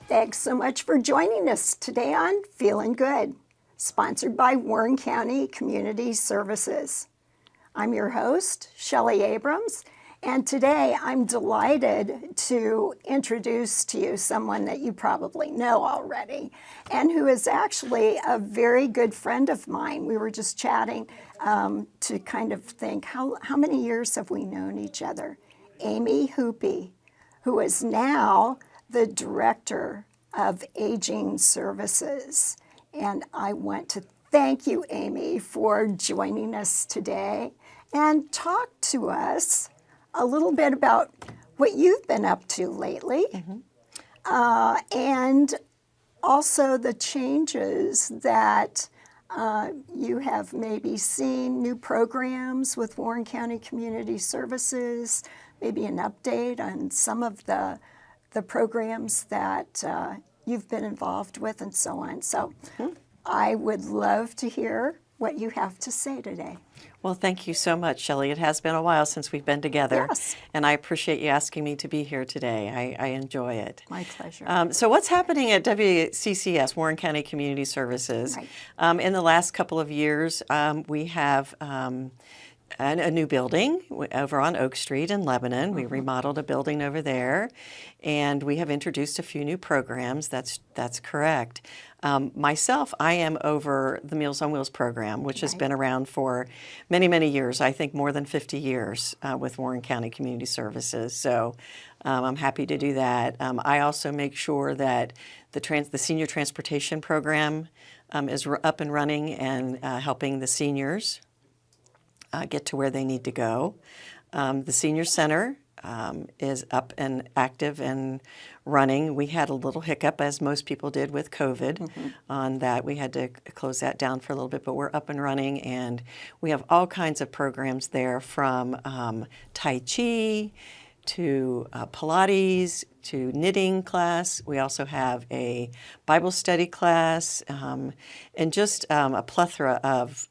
Thanks so much for joining us today on Feelin' Good, sponsored by Warren County Community Services. I'm your host, Shelley Abrams, and today I'm delighted to introduce to you someone that you probably know already, and who is actually a very good friend of mine. We were just chatting to kind of think, how many years have we known each other? Amy Hoopy, who is now the Director of Aging Services. And I want to thank you, Amy, for joining us today and talk to us a little bit about what you've been up to lately, and also the changes that you have maybe seen, new programs with Warren County Community Services, maybe an update on some of the programs that you've been involved with and so on. So I would love to hear what you have to say today. Well, thank you so much, Shelley. It has been a while since we've been together. Yes. And I appreciate you asking me to be here today. I enjoy it. My pleasure. So what's happening at WCCS, Warren County Community Services? Right. In the last couple of years, we have a new building over on Oak Street in Lebanon. We remodeled a building over there, and we have introduced a few new programs. That's correct. Myself, I am over the Meals on Wheels program, which has been around for many, many years, I think more than 50 years with Warren County Community Services. So I'm happy to do that. I also make sure that the senior transportation program is up and running and helping the seniors get to where they need to go. The Senior Center is up and active and running. We had a little hiccup, as most people did with COVID, on that. We had to close that down for a little bit, but we're up and running, and we have all kinds of programs there, from Tai Chi to Pilates to knitting class. We also have a Bible study class, and just a plethora of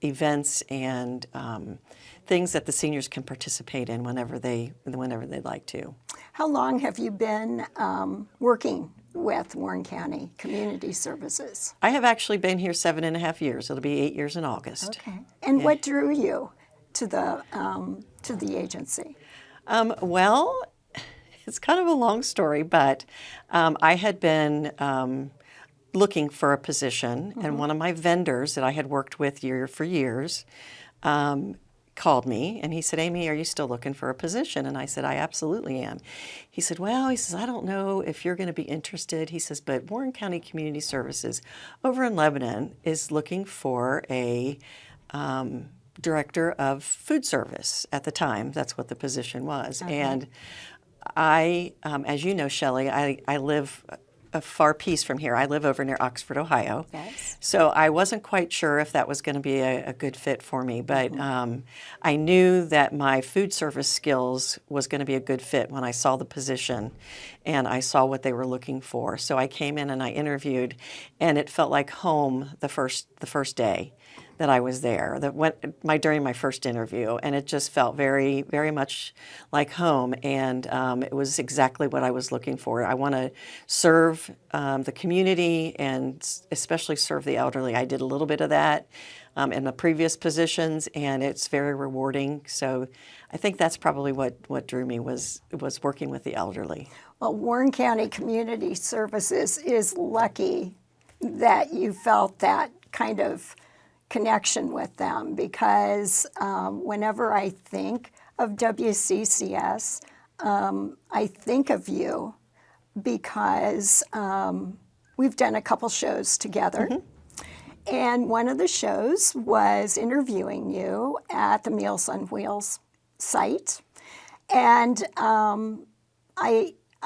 events and things that the seniors can participate in whenever they'd like to. How long have you been working with Warren County Community Services? I have actually been here 7.5 years. It'll be 8 years in August. Okay. And what drew you to the agency? Well, it's kind of a long story, but I had been looking for a position, and one of my vendors that I had worked with for years called me, and he said, "Amy, are you still looking for a position?" And I said, "I absolutely am." He said, "Well," he says, "I don't know if you're going to be interested." He says, "But Warren County Community Services over in Lebanon is looking for a director of food service." At the time, that's what the position was. And I, as you know, Shelley, I live a far piece from here. I live over near Oxford, Ohio. Yes. So I wasn't quite sure if that was going to be a good fit for me, but I knew that my food service skills was going to be a good fit when I saw the position and I saw what they were looking for. So I came in and I interviewed, and it felt like home the first day that I was there, during my first interview, and it just felt very, very much like home, and it was exactly what I was looking for. I want to serve the community and especially serve the elderly. I did a little bit of that in the previous positions, and it's very rewarding. So I think that's probably what drew me was working with the elderly. Well, Warren County Community Services is lucky that you felt that kind of connection with them, because whenever I think of WCCS, I think of you because we've done a couple shows together. And one of the shows was interviewing you at the Meals on Wheels site. And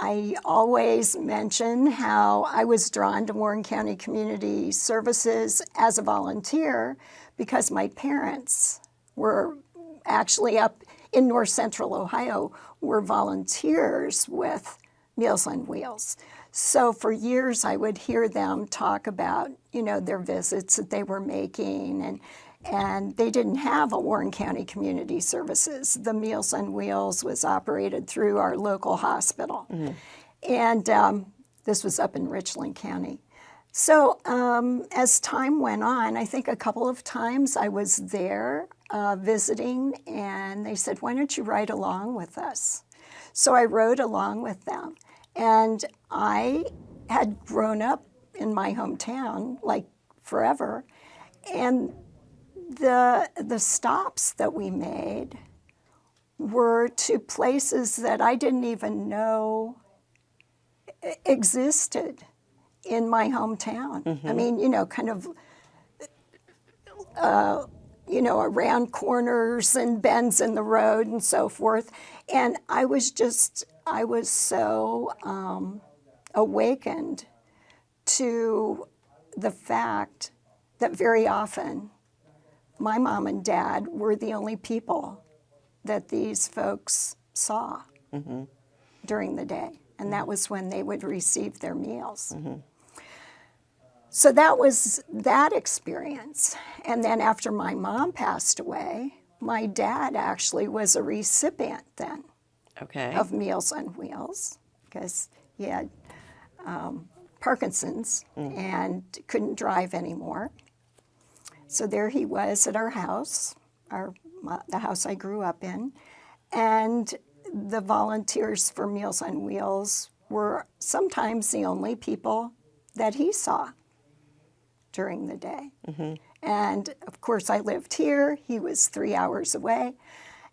I always mention how I was drawn to Warren County Community Services as a volunteer because my parents were actually up in north central Ohio were volunteers with Meals on Wheels. So for years I would hear them talk about, their visits that they were making, and they didn't have a Warren County Community Services. The Meals on Wheels was operated through our local hospital. And this was up in Richland County. So as time went on, I think a couple of times I was there visiting, and they said, why don't you ride along with us? So I rode along with them. And I had grown up in my hometown, like forever. And the stops that we made were to places that I didn't even know existed in my hometown. I mean, kind of, around corners and bends in the road and so forth. And I was so awakened to the fact that very often my mom and dad were the only people that these folks saw during the day. And that was when they would receive their meals. So that was that experience. And then after my mom passed away, my dad actually was a recipient then of Meals on Wheels, because he had Parkinson's and couldn't drive anymore. So there he was at our house, the house I grew up in, and the volunteers for Meals on Wheels were sometimes the only people that he saw during the day. And of course I lived here, he was 3 hours away,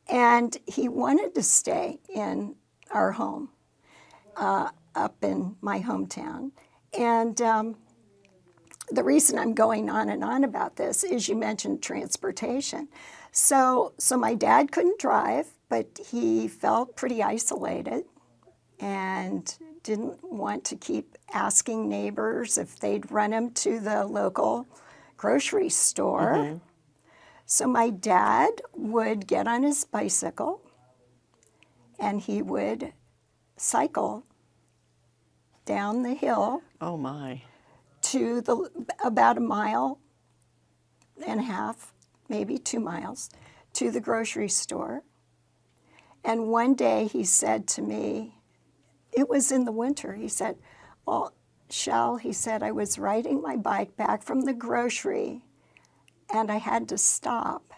and he wanted to stay in our home up in my hometown. And the reason I'm going on and on about this is you mentioned transportation. So my dad couldn't drive, but he felt pretty isolated and didn't want to keep asking neighbors if they'd run him to the local grocery store. So my dad would get on his bicycle and he would cycle down the hill. Oh my. To about 1.5 miles, maybe 2 miles, to the grocery store. And one day he said to me, it was in the winter, he said, well, Shell, he said, I was riding my bike back from the grocery and I had to stop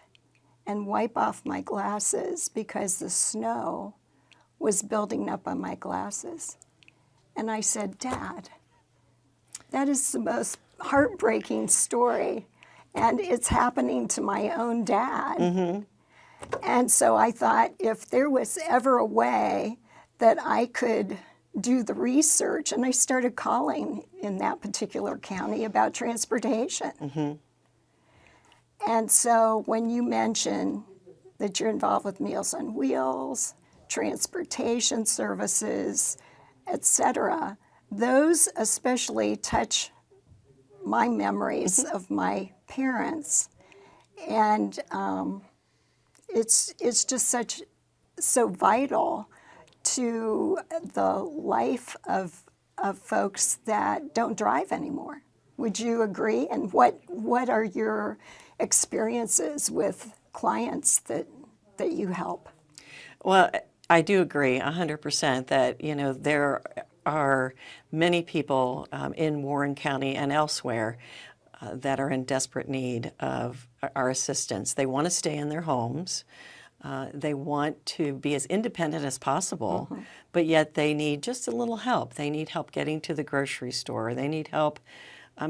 and wipe off my glasses because the snow was building up on my glasses. And I said, Dad, that is the most heartbreaking story, and it's happening to my own dad. And so I thought, if there was ever a way that I could do the research, and I started calling in that particular county about transportation. And so when you mention that you're involved with Meals on Wheels, transportation services, etc., those especially touch my memories of my parents. And it's just so vital to the life of folks that don't drive anymore. Would you agree? And what are your experiences with clients that you help? Well, I do agree 100% that, there are many people in Warren County and elsewhere that are in desperate need of our assistance. They want to stay in their homes. They want to be as independent as possible, but yet they need just a little help. They need help getting to the grocery store. They need help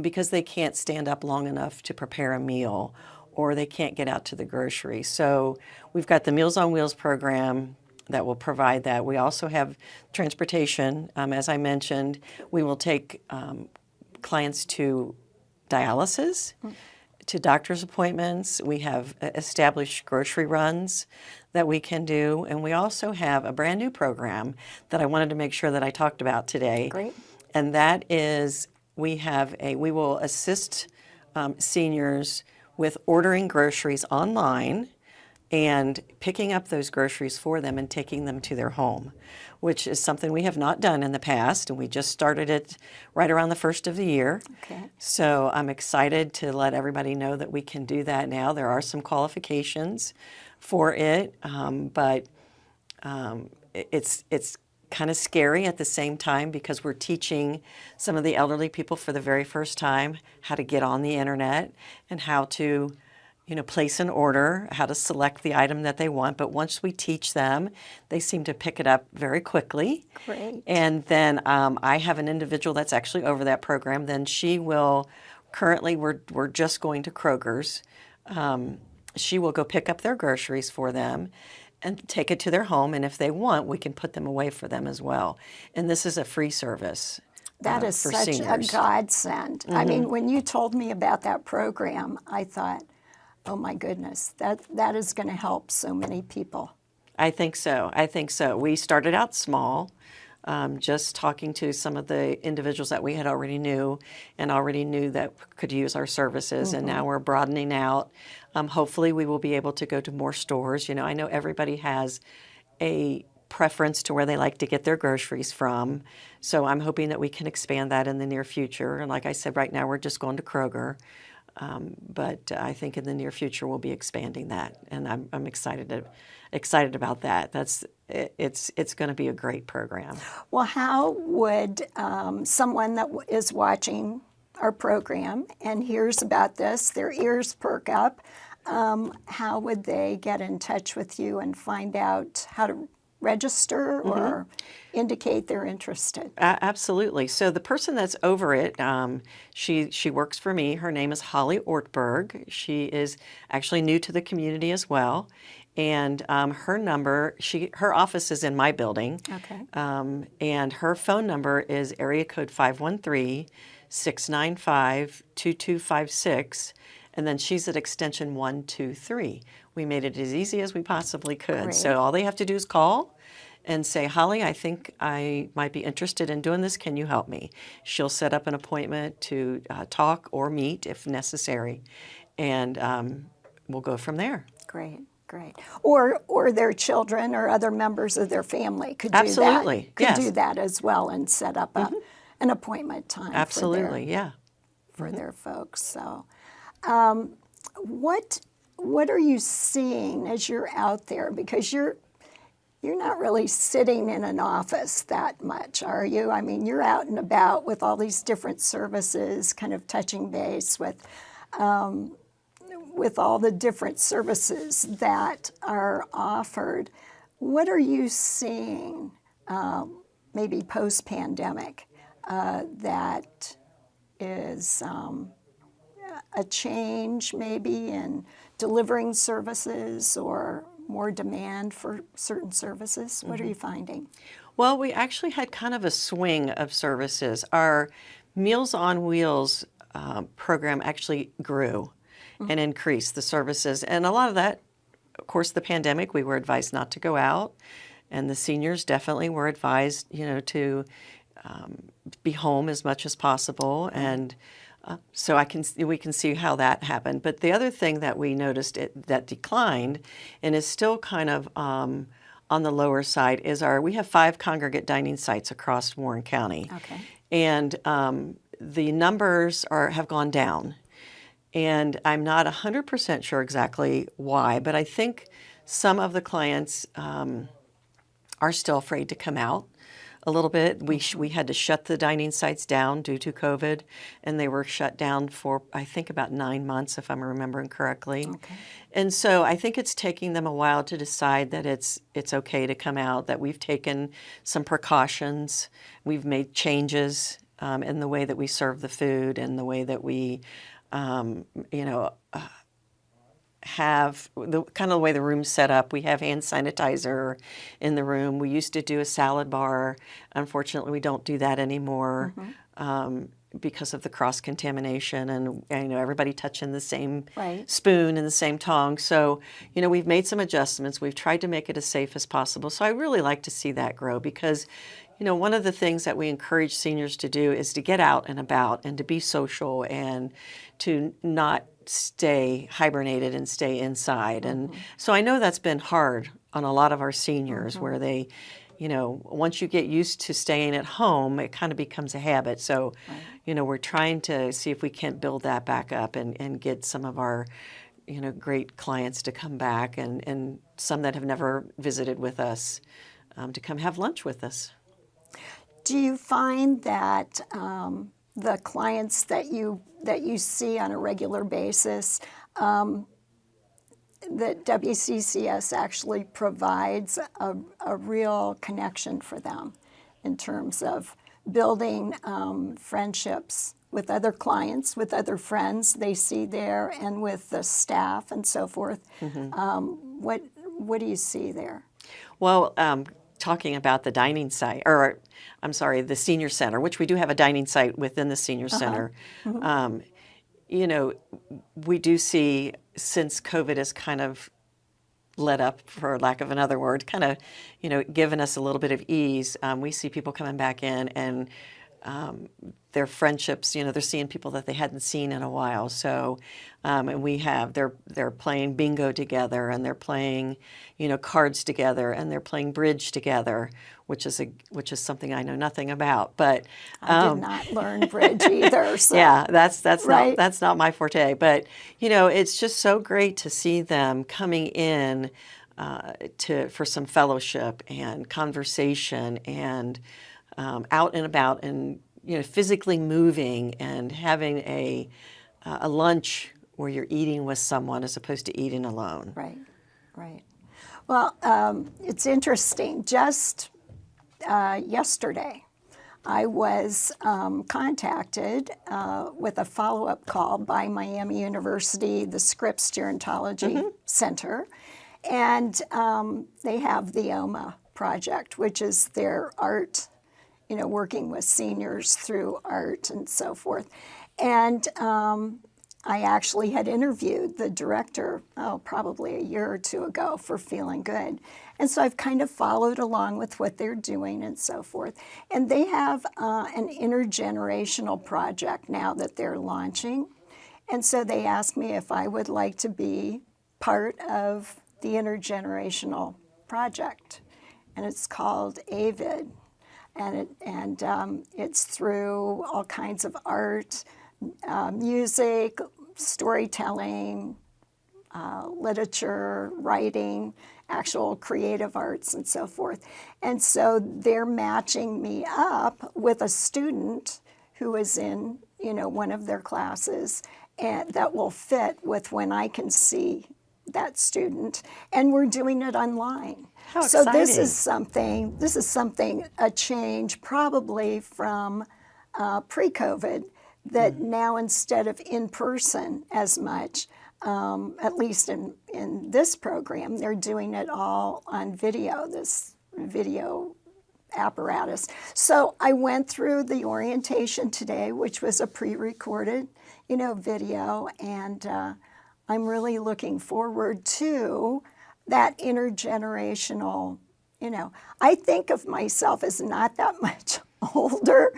because they can't stand up long enough to prepare a meal, or they can't get out to the grocery. So we've got the Meals on Wheels program that will provide that. We also have transportation. As I mentioned, we will take clients to dialysis, to doctor's appointments. We have established grocery runs that we can do. And we also have a brand new program that I wanted to make sure that I talked about today. Great. And that is, we will assist seniors with ordering groceries online and picking up those groceries for them and taking them to their home, which is something we have not done in the past, and we just started it right around the first of the year. Okay. So I'm excited to let everybody know that we can do that now. There are some qualifications for it, but it's kind of scary at the same time because we're teaching some of the elderly people for the very first time how to get on the internet and how to, place an order, how to select the item that they want. But once we teach them, they seem to pick it up very quickly. Great. And then I have an individual that's actually over that program. Then she will, currently we're just going to Kroger's. She will go pick up their groceries for them and take it to their home. And if they want, we can put them away for them as well. And this is a free service. That is for such seniors. a godsend. I mean, when you told me about that program, I thought, oh my goodness, that is going to help so many people. I think so. We started out small, just talking to some of the individuals that we had already knew that could use our services, and now we're broadening out. Hopefully we will be able to go to more stores. I know everybody has a preference to where they like to get their groceries from, so I'm hoping that we can expand that in the near future. And like I said, right now we're just going to Kroger. But I think in the near future we'll be expanding that, and I'm excited about that. It's going to be a great program. Well, how would someone that is watching our program and hears about this, their ears perk up, how would they get in touch with you and find out how to register or indicate they're interested? Absolutely. So the person that's over it, she works for me. Her name is Holly Ortberg. She is actually new to the community as well. And her number, her office is in my building. Okay. And her phone number is area code 513-695-2256. And then she's at extension 123. We made it as easy as we possibly could. Great. So all they have to do is call and say, Holly, I think I might be interested in doing this. Can you help me? She'll set up an appointment to talk or meet if necessary. And we'll go from there. Great. Or their children or other members of their family could do Absolutely. that. Could Yes. do that as well and set up an appointment time. Absolutely. For their folks. So, what are you seeing as you're out there? Because you're not really sitting in an office that much, are you? I mean, you're out and about with all these different services, kind of touching base with all the different services that are offered. What are you seeing, maybe post-pandemic, that is a change maybe in delivering services or more demand for certain services? What are you finding? Well, we actually had kind of a swing of services. Our Meals on Wheels program actually grew and increased the services. And a lot of that, of course, the pandemic, we were advised not to go out. And the seniors definitely were advised, to be home as much as possible. And so we can see how that happened. But the other thing that we noticed that declined and is still kind of on the lower side is we have 5 congregate dining sites across Warren County. Okay. And the numbers have gone down. And I'm not 100% sure exactly why, but I think some of the clients are still afraid to come out a little bit. We had to shut the dining sites down due to COVID, and they were shut down for, I think, about 9 months, if I'm remembering correctly. Okay. And so I think it's taking them a while to decide that it's okay to come out, that we've taken some precautions, we've made changes in the way that we serve the food and the way that we have the kind of the way the room's set up. We have hand sanitizer in the room. We used to do a salad bar. Unfortunately, we don't do that anymore because of the cross-contamination and everybody touching the same spoon and the same tongue. So, we've made some adjustments. We've tried to make it as safe as possible. So I really like to see that grow because one of the things that we encourage seniors to do is to get out and about and to be social and to not stay hibernated and stay inside. And so I know that's been hard on a lot of our seniors where they, once you get used to staying at home, it kind of becomes a habit. So, we're trying to see if we can't build that back up and get some of our, great clients to come back and some that have never visited with us to come have lunch with us. Do you find that the clients that you see on a regular basis, that WCCS actually provides a real connection for them in terms of building friendships with other clients, with other friends they see there, and with the staff and so forth? What do you see there? Well, talking about the dining site, or I'm sorry, the senior center, which we do have a dining site within the senior center. We do see, since COVID has kind of let up, for lack of another word, kind of, given us a little bit of ease, we see people coming back in and their friendships, they're seeing people that they hadn't seen in a while. So, and they're playing bingo together, and they're playing, cards together, and they're playing bridge together, which is something I know nothing about. But I did not learn bridge either. So. Yeah, that's right? not my forte. But it's just so great to see them coming in for some fellowship and conversation and out and about and physically moving and having a lunch where you're eating with someone as opposed to eating alone. Right. Well, it's interesting. Just yesterday, I was contacted with a follow-up call by Miami University, the Scripps Gerontology Center, and they have the OMA project, which is their art, working with seniors through art and so forth. And I actually had interviewed the director, probably a year or two ago, for Feelin Good. And so I've kind of followed along with what they're doing and so forth. And they have an intergenerational project now that they're launching. And so they asked me if I would like to be part of the intergenerational project. And it's called AVID. And it's through all kinds of art, music, storytelling, literature, writing, actual creative arts, and so forth. And so they're matching me up with a student who is in, one of their classes, and that will fit with when I can see that student. And we're doing it online. How so exciting. this is something, a change probably from pre-COVID, that now instead of in person as much, at least in this program, they're doing it all on video, this video apparatus. So I went through the orientation today, which was a pre-recorded, video, and I'm really looking forward to that intergenerational, I think of myself as not that much older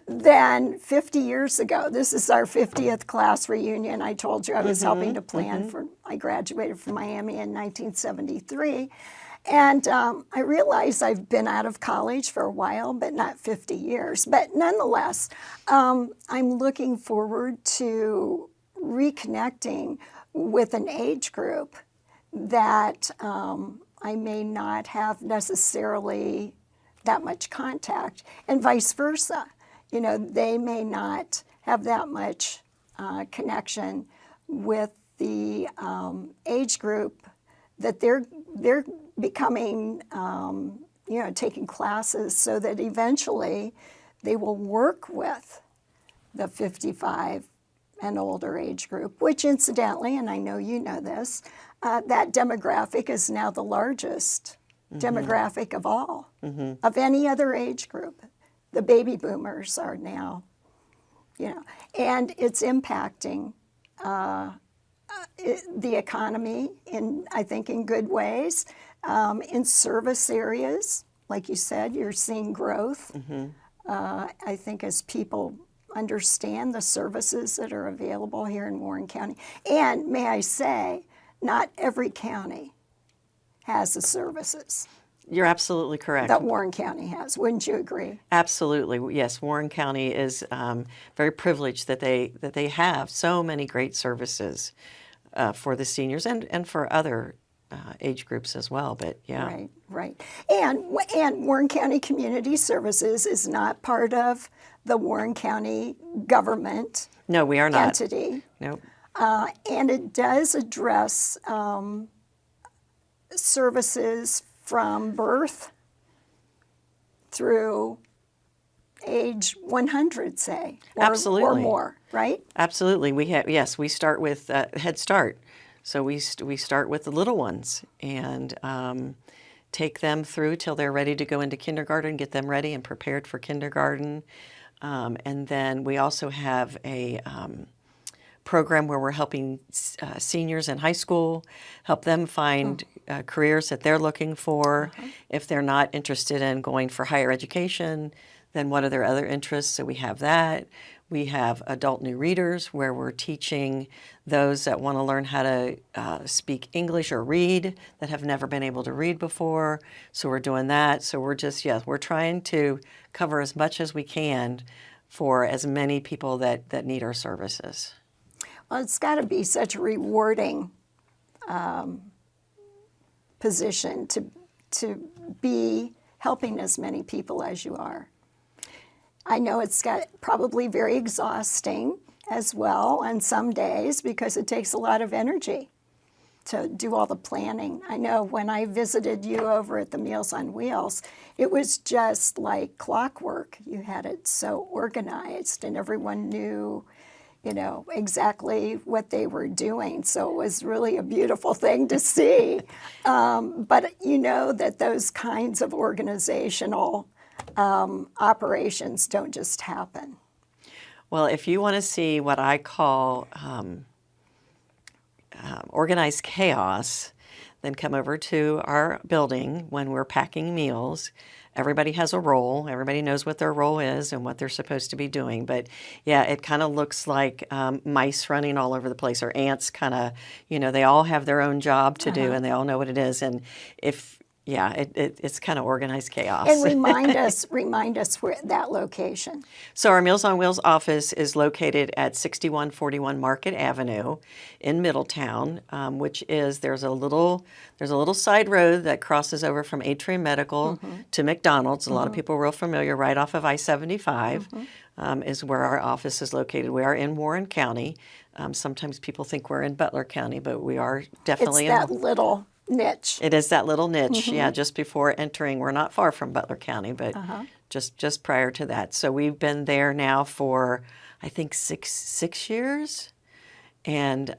than 50 years ago. This is our 50th class reunion. I told you I was helping to plan I graduated from Miami in 1973. And I realize I've been out of college for a while, but not 50 years. But nonetheless, I'm looking forward to reconnecting with an age group that I may not have necessarily that much contact, and vice versa. They may not have that much connection with the age group that they're becoming, taking classes, so that eventually they will work with the 55 and older age group, which incidentally, and I know you know this, that demographic is now the largest demographic of all, of any other age group. The baby boomers are now, and it's impacting the economy I think in good ways. In service areas, like you said, you're seeing growth. I think as people understand the services that are available here in Warren County? And may I say, not every county has the services You're absolutely correct. that Warren County has. Wouldn't you agree? Absolutely, yes. Warren County is very privileged that they have so many great services for the seniors and for other age groups as well. But yeah, Right, right. And Warren County Community Services is not part of the Warren County government no, we are not. entity. No, And it does address services from birth through age 100, say, or Absolutely. more, right? absolutely. We start with Head Start, so we start with the little ones and take them through till they're ready to go into kindergarten, get them ready and prepared for kindergarten, and then we also have a program where we're helping seniors in high school, help them find careers that they're looking for. If they're not interested in going for higher education, then what are their other interests? So we have that. We have adult new readers where we're teaching those that want to learn how to speak English or read that have never been able to read before. So we're doing that. So we're trying to cover as much as we can for as many people that need our services. Well, it's got to be such a rewarding position to be helping as many people as you are. I know it's got probably very exhausting as well on some days because it takes a lot of energy to do all the planning. I know when I visited you over at the Meals on Wheels, it was just like clockwork. You had it so organized and everyone knew, exactly what they were doing. So it was really a beautiful thing to see. But you know that those kinds of organizational operations don't just happen. Well, if you want to see what I call organized chaos, then come over to our building when we're packing meals. Everybody has a role. Everybody knows what their role is and what they're supposed to be doing. But yeah, it kind of looks like mice running all over the place, or ants kind of, they all have their own job to do and they all know what it is. And it's kind of organized chaos. And remind us where that location. So our Meals on Wheels office is located at 6141 Market Avenue in Middletown, which is there's a little side road that crosses over from Atrium Medical to McDonald's. A lot of people are real familiar. Right off of I-75 is where our office is located. We are in Warren County. Sometimes people think we're in Butler County, but we are definitely It's that little niche. It is that little niche, yeah, just before entering. We're not far from Butler County, but just prior to that. So we've been there now for, I think, six years. And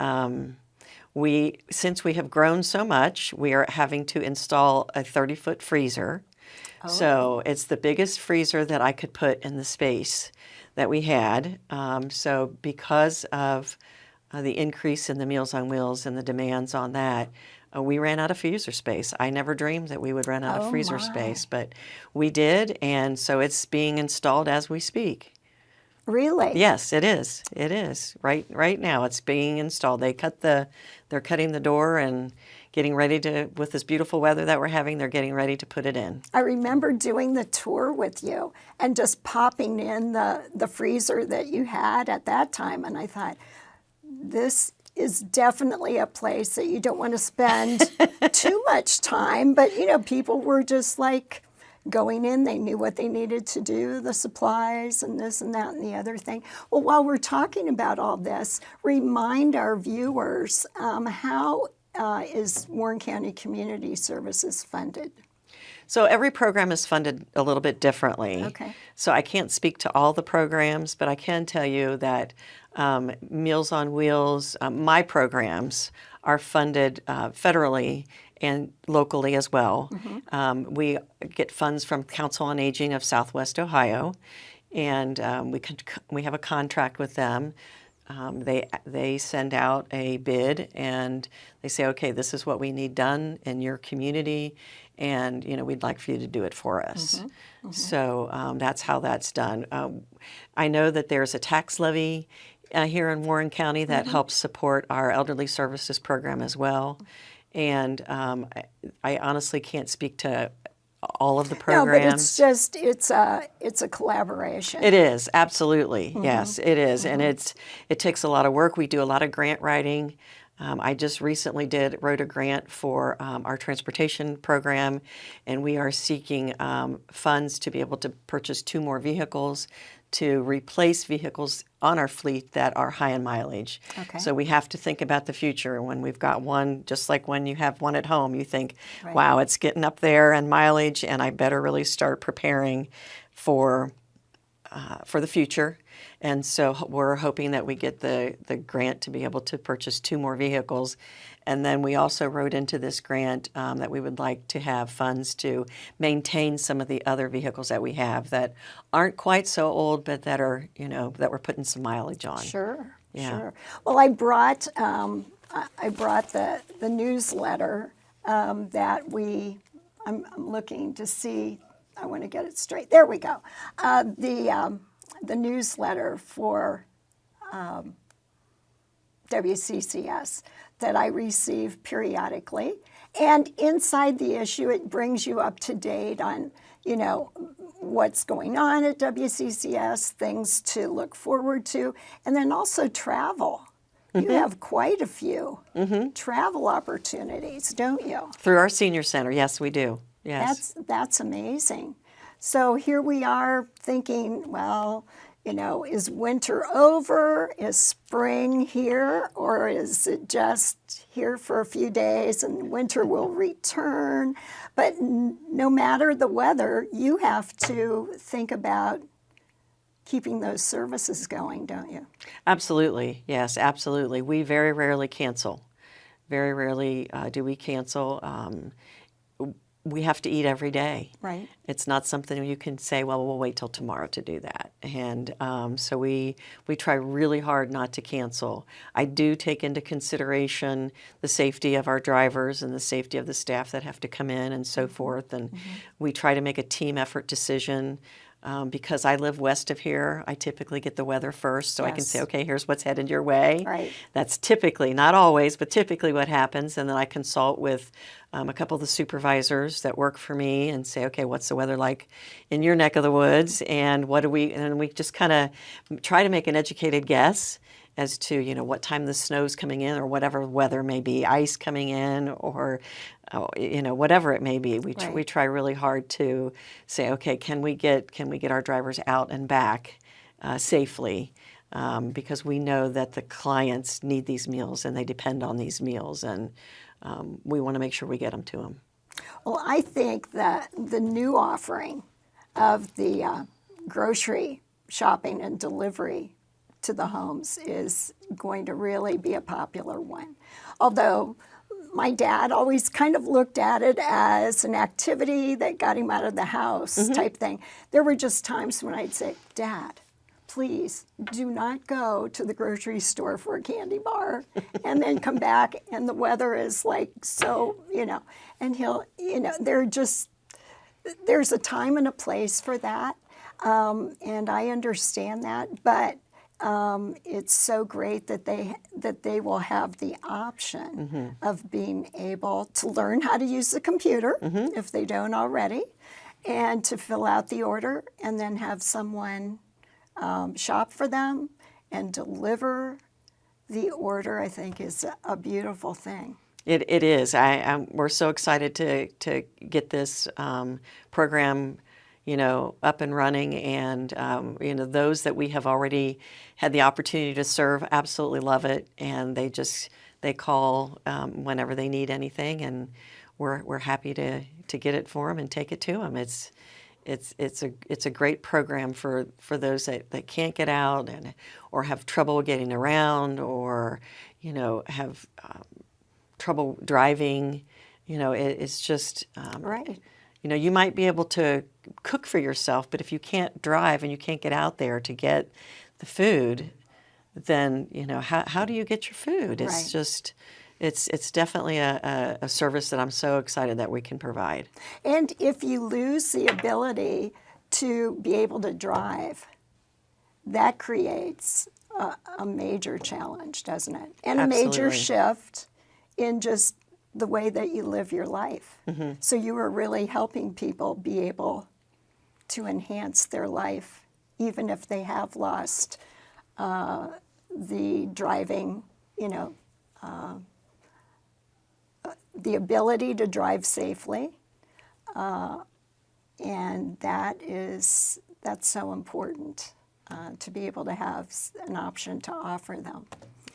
since we have grown so much, we are having to install a 30-foot freezer. So it's the biggest freezer that I could put in the space that we had. So because of the increase in the Meals on Wheels and the demands on that, we ran out of freezer space. I never dreamed that we would run out of freezer space, but we did, and so it's being installed as we speak. Really? Yes, it is. It is. Right now it's being installed. They're cutting the door and getting ready to, with this beautiful weather that we're having, they're getting ready to put it in. I remember doing the tour with you and just popping in the freezer that you had at that time, and I thought, this is definitely a place that you don't want to spend too much time, but people were just like going in, they knew what they needed to do, the supplies and this and that and the other thing. Well, while we're talking about all this, remind our viewers, how is Warren County Community Services funded? So every program is funded a little bit differently. Okay. So I can't speak to all the programs, but I can tell you that Meals on Wheels, my programs are funded federally and locally as well. We get funds from Council on Aging of Southwest Ohio, and we have a contract with them. They send out a bid and they say, okay, this is what we need done in your community, and we'd like for you to do it for us. So that's how that's done. I know that there's a tax levy here in Warren County that helps support our elderly services program as well. And I honestly can't speak to all of the programs. No, but it's a collaboration. It is, absolutely. Yes, it is. And it takes a lot of work. We do a lot of grant writing. I just recently wrote a grant for our transportation program, and we are seeking funds to be able to purchase 2 more vehicles to replace vehicles on our fleet that are high in mileage. Okay. So we have to think about the future. When we've got one, just like when you have one at home, you think, Right. wow, it's getting up there in mileage, and I better really start preparing for the future. And so we're hoping that we get the grant to be able to purchase 2 more vehicles. And then we also wrote into this grant that we would like to have funds to maintain some of the other vehicles that we have that aren't quite so old, but that are, that we're putting some mileage on. Sure, Yeah. sure. Well, I brought the newsletter that I'm looking to see. I want to get it straight. There we go. The newsletter for WCCS that I receive periodically. And inside the issue, it brings you up to date on, what's going on at WCCS, things to look forward to, and then also travel. You have quite a few travel opportunities, don't you? Through our senior center, yes, we do. Yes. That's amazing. So here we are thinking, well, is winter over? Is spring here? Or is it just here for a few days and winter will return? But no matter the weather, you have to think about keeping those services going, don't you? Absolutely. Yes, absolutely. We very rarely cancel. Very rarely do we cancel. We have to eat every day. Right. It's not something you can say, well, we'll wait till tomorrow to do that. And so we try really hard not to cancel. I do take into consideration the safety of our drivers and the safety of the staff that have to come in and so forth. And we try to make a team effort decision. Because I live west of here, I typically get the weather first, so I can Yes. say, okay, here's what's headed your way. Right. That's typically, not always, but typically what happens. And then I consult with a couple of the supervisors that work for me and say, okay, what's the weather like in your neck of the woods? And and we just kind of try to make an educated guess as to, what time the snow's coming in or whatever weather may be, ice coming in or, whatever it may be. We Right. try really hard to say, okay, can we get our drivers out and back safely? Because we know that the clients need these meals and they depend on these meals, and we want to make sure we get them to them. Well, I think that the new offering of the grocery shopping and delivery to the homes is going to really be a popular one. Although my dad always kind of looked at it as an activity that got him out of the house type thing. There were just times when I'd say, Dad, please do not go to the grocery store for a candy bar and then come back and the weather is like so, and he'll, there's a time and a place for that. And I understand that, but it's so great that they will have the option of being able to learn how to use the computer if they don't already, and to fill out the order and then have someone shop for them and deliver the order. I think is a beautiful thing. It is. We're so excited to get this program, up and running, and those that we have already had the opportunity to serve absolutely love it, and they call whenever they need anything, and we're happy to get it for them and take it to them. It's a great program for those that can't get out or have trouble getting around or have trouble driving. It's just Right. You might be able to cook for yourself, but if you can't drive and you can't get out there to get the food, then how do you get your food? It's Right. just it's definitely a service that I'm so excited that we can provide. And if you lose the ability to be able to drive, that creates a major challenge, doesn't it? And a major Absolutely. shift in just the way that you live your life. So you are really helping people be able to enhance their life, even if they have lost the driving, the ability to drive safely. And that's so important to be able to have an option to offer them.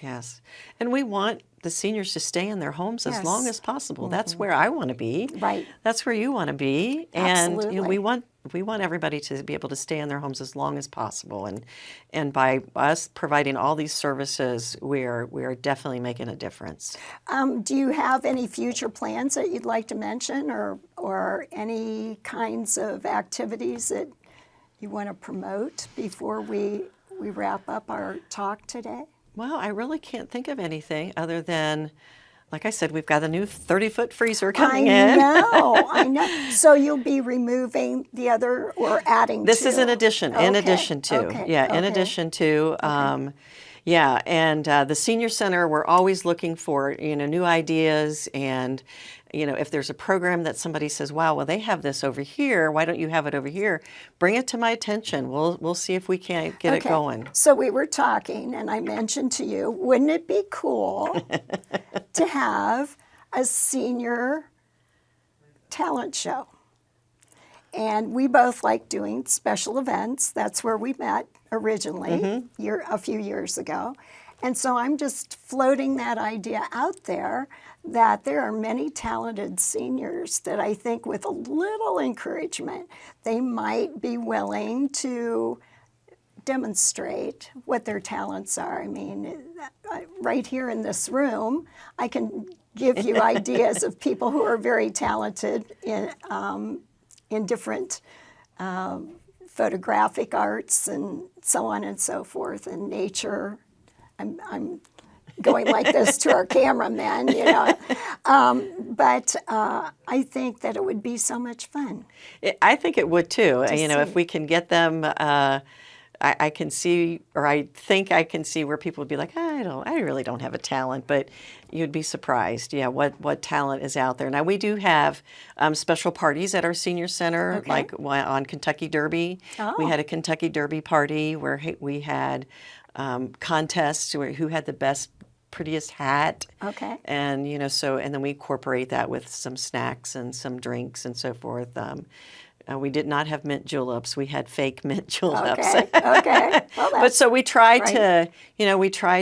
Yes. And we want the seniors to stay in their homes as long Yes. as possible. That's where I want to be. Right. That's where you want to be. And Absolutely. we want everybody to be able to stay in their homes as long as possible. And by us providing all these services, we are definitely making a difference. Do you have any future plans that you'd like to mention, or any kinds of activities that you want to promote before we wrap up our talk today? Well, I really can't think of anything other than, like I said, we've got a new 30-foot freezer coming in. I know. So you'll be removing the other or adding This to? is in addition, Okay, in addition to. okay, Yeah, in okay. addition to. Yeah, and the senior center, we're always looking for, new ideas, and, if there's a program that somebody says, wow, well, they have this over here, why don't you have it over here? Bring it to my attention. We'll see if we can't get it going. So we were talking, and I mentioned to you, wouldn't it be cool to have a senior talent show? And we both like doing special events. That's where we met originally, a few years ago. And so I'm just floating that idea out there that there are many talented seniors that I think with a little encouragement, they might be willing to demonstrate what their talents are. I mean, right here in this room, I can give you ideas of people who are very talented in different photographic arts and so on and so forth, and nature. I'm going like this to our cameramen, but I think that it would be so much fun. I think it would too. If see. we can get them, I can see, or I think I can see where people would be like, I really don't have a talent, but you'd be surprised, what talent is out there. Now we do have special parties at our senior center, Okay. like on Kentucky Derby. We had a Kentucky Derby party where we had contests where who had the best, prettiest hat. Okay. And and then we incorporate that with some snacks and some drinks and so forth. We did not have mint juleps. We had fake mint juleps. Okay. Okay. Well, But so we tried right.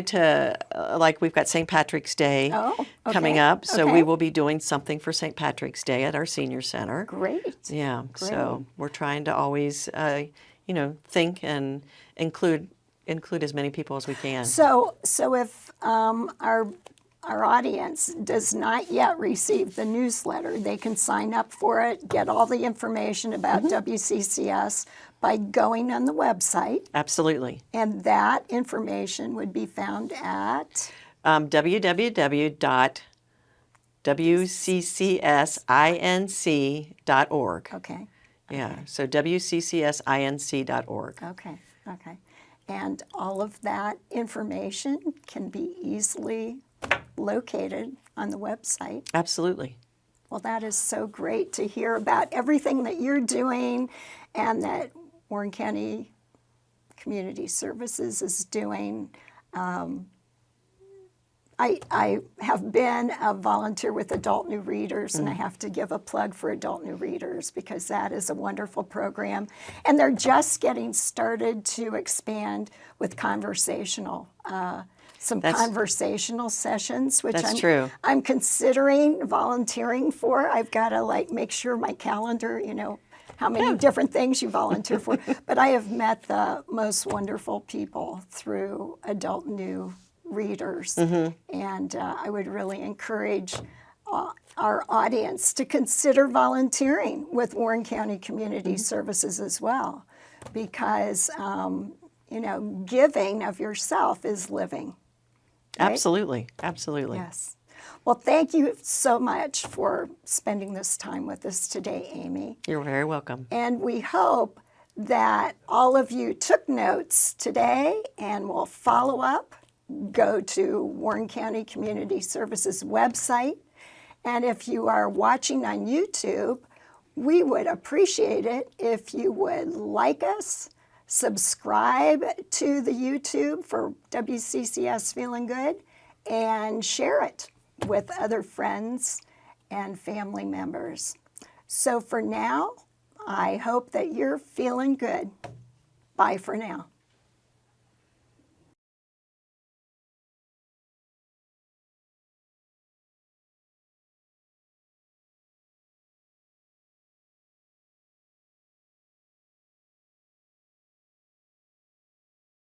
to, like we've got St. Patrick's Day coming okay, up. So okay. we will be doing something for St. Patrick's Day at our senior center. Great. Yeah. So we're trying to always, think and include as many people as we can. So if our audience does not yet receive the newsletter, they can sign up for it, get all the information about WCCS by going on the website, Absolutely. and that information would be found at www.wccsinc.org. okay, Yeah, so wccsinc.org. okay. And all of that information can be easily located on the website. Absolutely. Well, that is so great to hear about everything that you're doing and that Warren County Community Services is doing. I have been a volunteer with Adult New Readers, and I have to give a plug for Adult New Readers because that is a wonderful program. And they're just getting started to expand with conversational conversational sessions, which That's true. I'm considering volunteering for. I've got to make sure my calendar, how many different things you volunteer for. But I have met the most wonderful people through Adult New Readers, and I would really encourage our audience to consider volunteering with Warren County Community Services as well, because giving of yourself is living. Right? Absolutely. Absolutely. Yes. Well, thank you so much for spending this time with us today, Amy. You're very welcome. And we hope that all of you took notes today and will follow up. Go to Warren County Community Services website. And if you are watching on YouTube, we would appreciate it if you would like us, subscribe to the YouTube for WCCS Feeling Good, and share it with other friends and family members. So for now, I hope that you're feeling good. Bye for now.